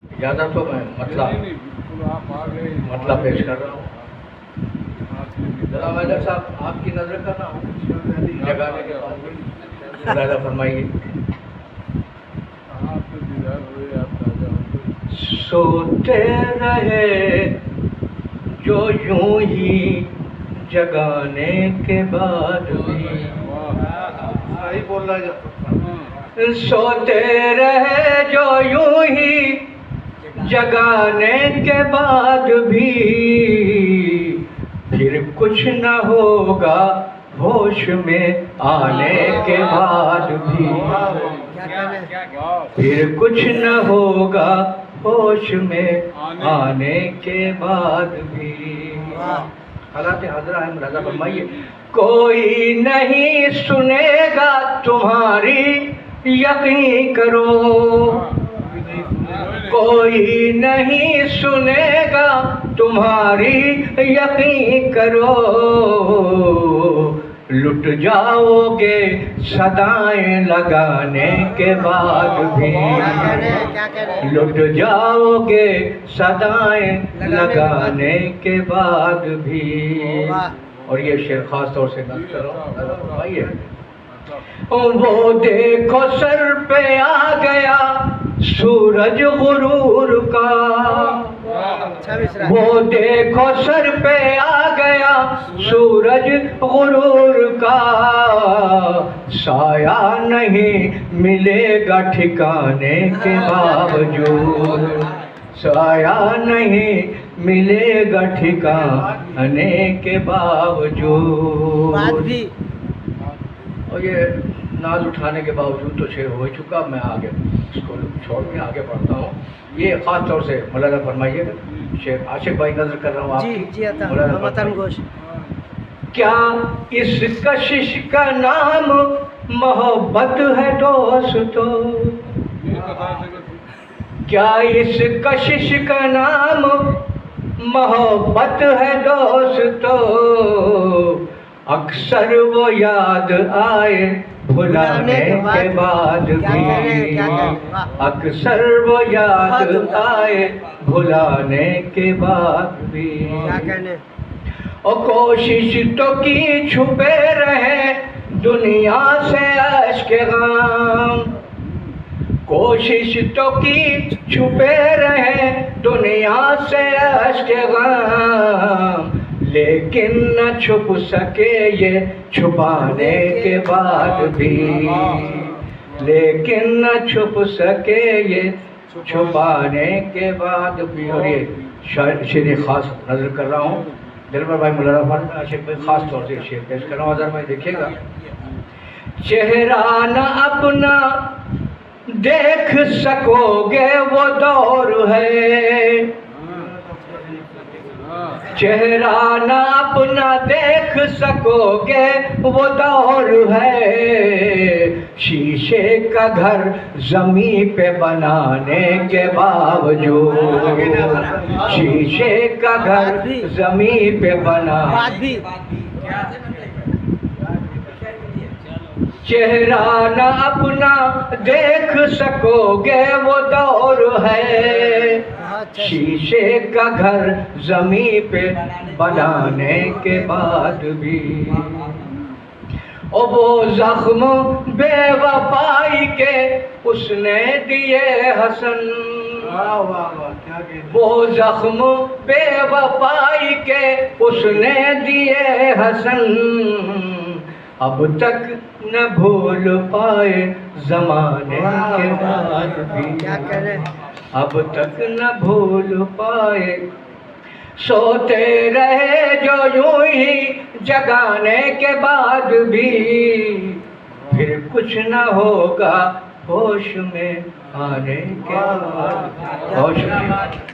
ज़्यादा तो मैं मतलब पेश कर रहा हूँ। जनाब मैदर साहब, आपकी नजर का ना जगाने के बाद मुलाजा फरमाइए। सोते रहे जो यूं ही जगाने के बाद भी, सही बोल रहा है। सोते रहे जो यूं ही जगाने के बाद भी, फिर कुछ न होगा होश में आने के बाद भी, फिर कुछ न होगा होश में आने के बाद भी। हालात हाजरा है, मुलाजा फरमाइए। कोई नहीं सुनेगा तुम्हारी यकीन करो, कोई नहीं सुनेगा तुम्हारी यकीन करो, लुट जाओगे सदाएं लगाने के बाद भी, लुट जाओगे सदाएं लगाने के बाद भी। और ये शेर खास तौर से नज़र करो, आइए। वो देखो सर पे आ गया सूरज गुरूर का, वो देखो सर पे आ गया सूरज गुरूर का, साया नहीं मिलेगा ठिकाने के बावजूद, साया नहीं मिलेगा ठिकाने के बावजूद। और ये नाज उठाने के बावजूद तो शेर हो चुका, मैं आगे इसको छोड़ के आगे बढ़ता हूँ। ये ख़ास तौर से मुलाजा फरमाइएगा। शेर आशिक भाई नजर कर रहा हूँ आपकी। क्या इस कशिश का नाम मोहब्बत है दोस्तों, क्या इस कशिश का नाम मोहब्बत है दोस्तों, अक्सर वो याद आए भुलाने के बाद भी, अक्सर वो याद आए भुलाने के बाद भी। और कोशिश तो की छुपे रहे दुनिया से अश्क गम, कोशिश तो की छुपे रहे दुनिया से अश्क गम, लेकिन न छुप सके ये छुपाने के बाद भी, लेकिन न छुप सके ये छुपाने के बाद भी। और ये शेर खास नजर कर रहा हूँ, दिलबर भाई मुलाजा आशिक भाई खास तौर से शेर पेश कर रहा हूँ। अगर मैं देखिएगा। चेहरा न अपना देख सकोगे वो दौर है, चेहरा न अपना देख सकोगे वो दौर है, शीशे का घर जमीन पे बनाने के बावजूद, शीशे का घर जमीन पे बना, चेहरा न अपना देख सकोगे वो दौर है, शीशे का घर जमीन पे बनाने के बाद भी। और वो जख्म बेवफाई के उसने दिए हसन, वो जख्म बेवफाई के उसने दिए हसन, अब तक न भूल पाए जमाने के बाद भी, अब तक न भूल पाए। सोते रहे जो यूं ही जगाने के बाद भी, फिर कुछ न होगा होश में आने के बाद, होश में